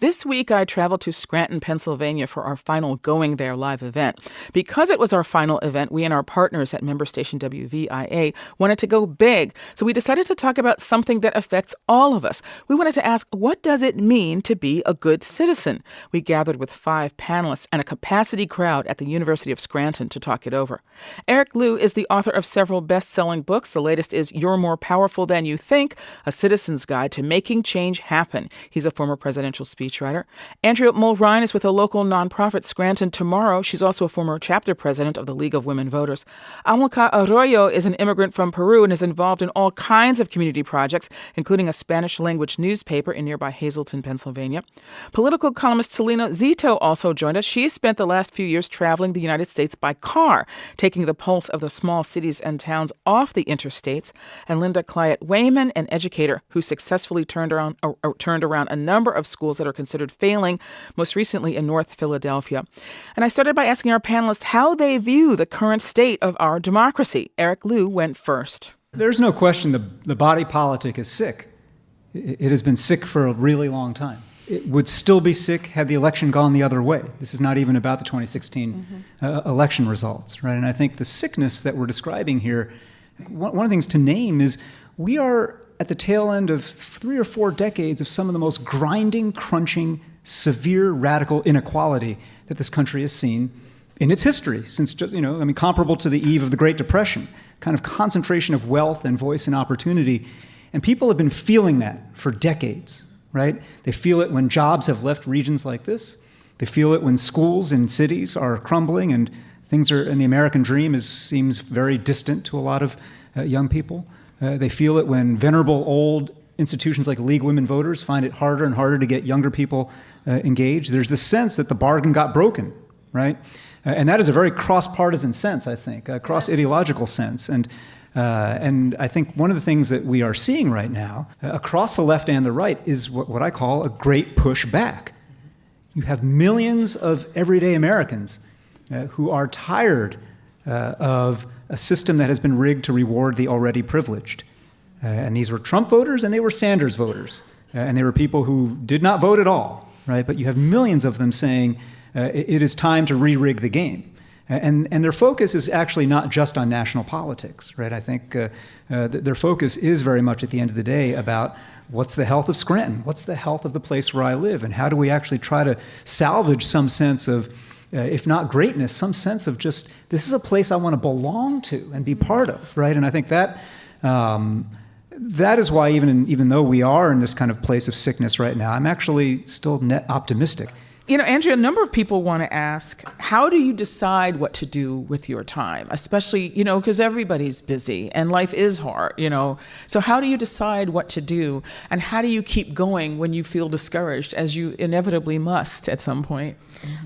This week, I traveled to Scranton, Pennsylvania for our final Going There live event. Because it was our final event, we and our partners at member station WVIA wanted to go big. So we decided to talk about something that affects all of us. We wanted to ask, what does it mean to be a good citizen? We gathered with 5 panelists and a capacity crowd at the University of Scranton to talk it over. Eric Liu is the author of several best-selling books. The latest is You're More Powerful Than You Think, A Citizen's Guide to Making Change Happen. He's a former presidential speechwriter. Andrea Mulrine is with a local nonprofit, Scranton Tomorrow. She's also a former chapter president of the League of Women Voters. Amilcar Arroyo is an immigrant from Peru and is involved in all kinds of community projects, including a Spanish-language newspaper in nearby Hazleton, Pennsylvania. Political columnist Talina Zito also joined us. She's spent the last few years traveling the United States by car, taking the pulse of the small cities and towns off the interstates. And Linda Clyett-Wayman, an educator who successfully turned around a number of schools that are considered failing, most recently in North Philadelphia. And I started by asking our panelists how they view the current state of our democracy. Eric Liu went first. There's no question the body politic is sick. It has been sick for a really long time. It would still be sick had the election gone the other way. This is not even about the 2016 election results, right? And I think the sickness that we're describing here, one of the things to name is we are at the tail end of 3 or 4 decades of some of the most grinding, crunching, severe, radical inequality that this country has seen in its history, since comparable to the eve of the Great Depression, kind of concentration of wealth and voice and opportunity. And people have been feeling that for decades, right? They feel it when jobs have left regions like this. They feel it when schools in cities are crumbling and the American dream seems very distant to a lot of young people. They feel it when venerable old institutions like League of Women Voters find it harder and harder to get younger people engaged. There's this sense that the bargain got broken, right? And that is a very cross-partisan sense, I think, a cross-ideological sense. And I think one of the things that we are seeing right now across the left and the right is what I call a great push back. You have millions of everyday Americans who are tired of a system that has been rigged to reward the already privileged. And these were Trump voters and they were Sanders voters. And they were people who did not vote at all, right? But you have millions of them saying it is time to re-rig the game. And their focus is actually not just on national politics, right? I think their focus is very much at the end of the day about what's the health of Scranton? What's the health of the place where I live? And how do we actually try to salvage some sense of if not greatness, some sense of just, this is a place I want to belong to and be part of, right? And I think that is why even though we are in this kind of place of sickness right now, I'm actually still net optimistic. Andrea, a number of people want to ask, how do you decide what to do with your time? Especially, because everybody's busy and life is hard, So how do you decide what to do? And how do you keep going when you feel discouraged, as you inevitably must at some point?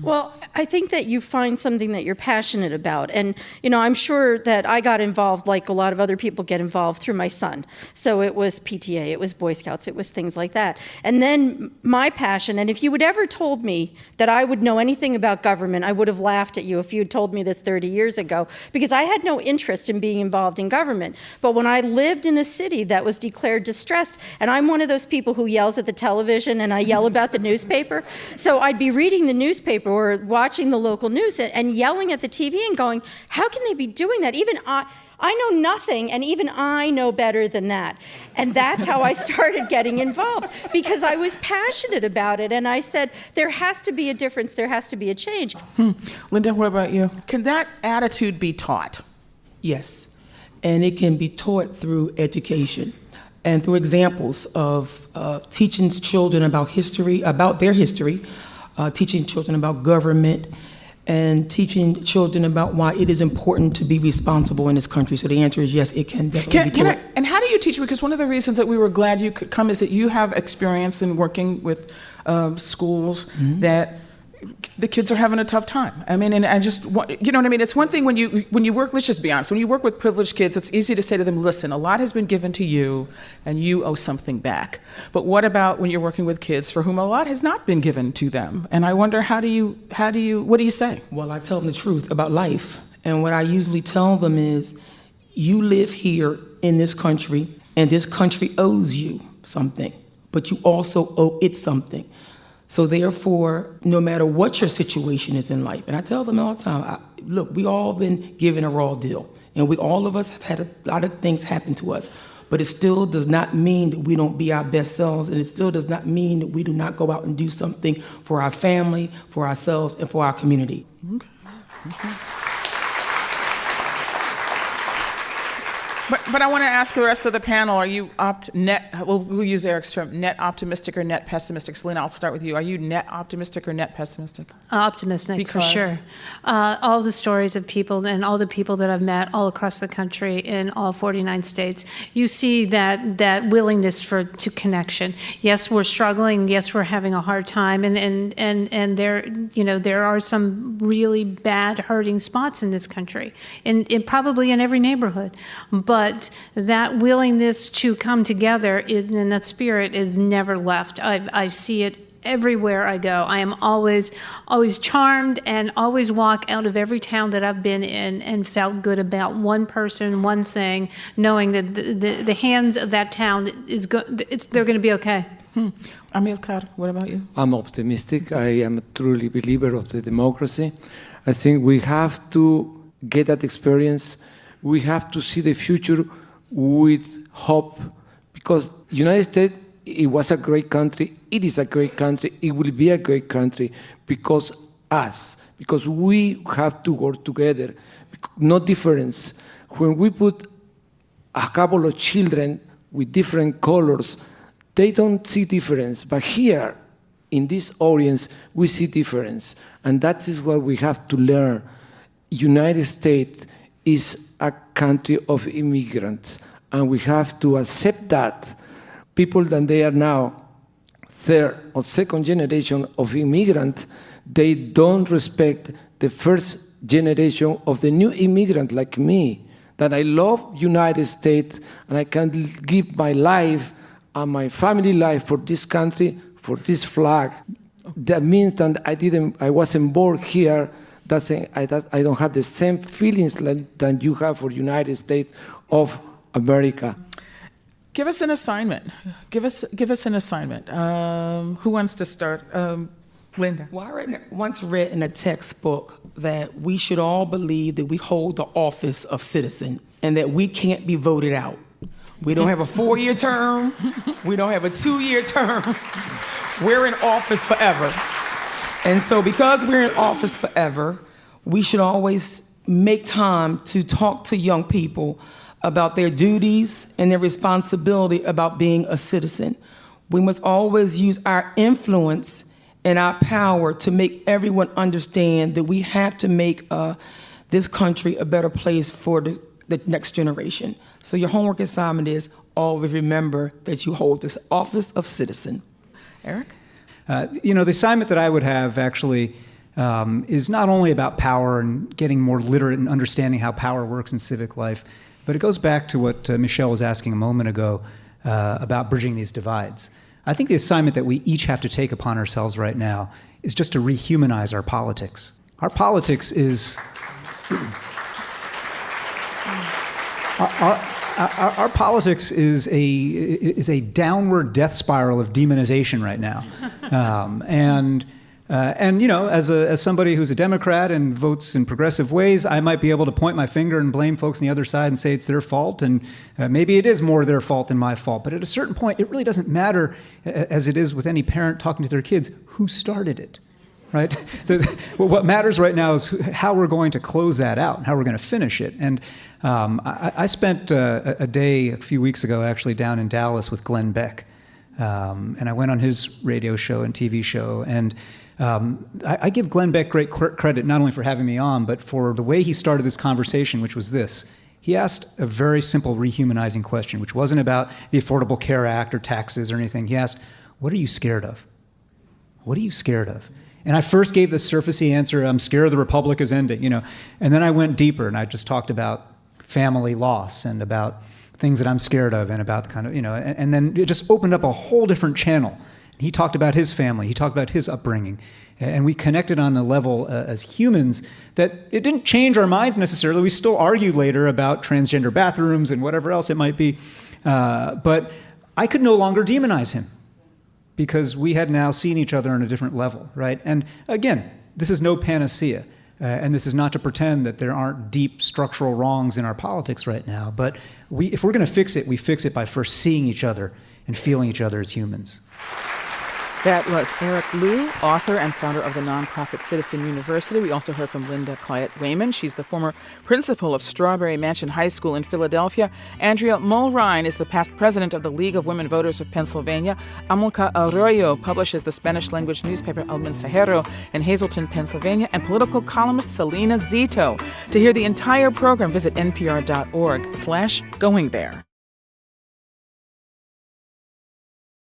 Well, I think that you find something that you're passionate about. And, I'm sure that I got involved like a lot of other people get involved through my son. So it was PTA, it was Boy Scouts, it was things like that. And then my passion, and if you had ever told me that I would know anything about government, I would have laughed at you if you had told me this 30 years ago, because I had no interest in being involved in government. But when I lived in a city that was declared distressed, and I'm one of those people who yells at the television and I yell about the newspaper, so I'd be reading the newspaper or watching the local news and yelling at the TV and going, how can they be doing that? Even I know nothing, and even I know better than that. And that's how I started getting involved, because I was passionate about it. And I said, there has to be a difference. There has to be a change. Linda, what about you? Can that attitude be taught? Yes, and it can be taught through education and through examples of teaching children about history, about their history, teaching children about government, and teaching children about why it is important to be responsible in this country. So the answer is yes, it can definitely be taught. And how do you teach? Because one of the reasons that we were glad you could come is that you have experience in working with schools that the kids are having a tough time. I mean, and I just, you know what I mean? It's one thing when you work, let's just be honest, when you work with privileged kids, it's easy to say to them, listen, a lot has been given to you and you owe something back. But what about when you're working with kids for whom a lot has not been given to them? And I wonder, what do you say? Well, I tell them the truth about life. And what I usually tell them is, you live here in this country and this country owes you something, but you also owe it something. So therefore, no matter what your situation is in life, and I tell them all the time, look, we all been given a raw deal, and all of us have had a lot of things happen to us. But it still does not mean that we don't be our best selves, and it still does not mean that we do not go out and do something for our family, for ourselves, and for our community. Okay. But I want to ask the rest of the panel, are you we'll use Eric's term, net optimistic or net pessimistic? Selena, I'll start with you. Are you net optimistic or net pessimistic? Optimistic, for sure. All the stories of people and all the people that I've met all across the country in all 49 states, you see that willingness to connection. Yes, we're struggling. Yes, we're having a hard time, and there are some really bad, hurting spots in this country, and probably in every neighborhood. But that willingness to come together in that spirit is never left. I see it everywhere I go. I am always charmed and always walk out of every town that I've been in and felt good about one person, one thing, knowing that the hands of that town they're going to be okay. Amilcar, what about you? I'm optimistic. I am a truly believer of the democracy. I think we have to get that experience. We have to see the future with hope, because United States, it was a great country, it is a great country, it will be a great country because we have to work together, no difference. When we put a couple of children with different colors, they don't see difference, but here, in this audience, we see difference, and that is what we have to learn. United States is a country of immigrants, and we have to accept that. People that they are now third or second generation of immigrant, they don't respect the first generation of the new immigrant like me, that I love United States and I can give my life and my family life for this country, for this flag. That means that I wasn't born here. I don't have the same feelings that you have for United States of America. Give us an assignment. Give us an assignment. Who wants to start? Linda. Well, I once read in a textbook that we should all believe that we hold the office of citizen and that we can't be voted out. We don't have a 4-year term. We don't have a 2-year term. We're in office forever. And so because we're in office forever, we should always make time to talk to young people about their duties and their responsibility about being a citizen. We must always use our influence and our power to make everyone understand that we have to make this country a better place for the next generation. So your homework assignment is always remember that you hold this office of citizen. Eric? The assignment that I would have actually is not only about power and getting more literate and understanding how power works in civic life, but it goes back to what Michelle was asking a moment ago about bridging these divides. I think the assignment that we each have to take upon ourselves right now is just to rehumanize our politics. Our politics is... Our politics is a downward death spiral of demonization right now, and as somebody who's a Democrat and votes in progressive ways, I might be able to point my finger and blame folks on the other side and say it's their fault, and maybe it is more their fault than my fault. But at a certain point, it really doesn't matter, as it is with any parent talking to their kids, who started it. Right? What matters right now is how we're going to close that out and how we're going to finish it. And I spent a day a few weeks ago actually down in Dallas with Glenn Beck. And I went on his radio show and TV show. And I give Glenn Beck great credit, not only for having me on, but for the way he started this conversation, which was this. He asked a very simple rehumanizing question, which wasn't about the Affordable Care Act or taxes or anything. He asked, what are you scared of? What are you scared of? And I first gave the surfacey answer, I'm scared the Republic is ending, And then I went deeper and I just talked about family loss and about things that I'm scared of and about the kind of, and then it just opened up a whole different channel. He talked about his family, he talked about his upbringing, and we connected on a level as humans that it didn't change our minds necessarily. We still argued later about transgender bathrooms and whatever else it might be, but I could no longer demonize him. because we had now seen each other on a different level, right? And again, this is no panacea. And this is not to pretend that there aren't deep structural wrongs in our politics right now. But if we're going to fix it, we fix it by first seeing each other and feeling each other as humans. That was Eric Liu, author and founder of the nonprofit Citizen University. We also heard from Linda Clyett-Raymond. She's the former principal of Strawberry Mansion High School in Philadelphia. Andrea Mulrine is the past president of the League of Women Voters of Pennsylvania. Amilcar Arroyo publishes the Spanish-language newspaper El Mensajero in Hazleton, Pennsylvania. And political columnist Selena Zito. To hear the entire program, visit npr.org/going there.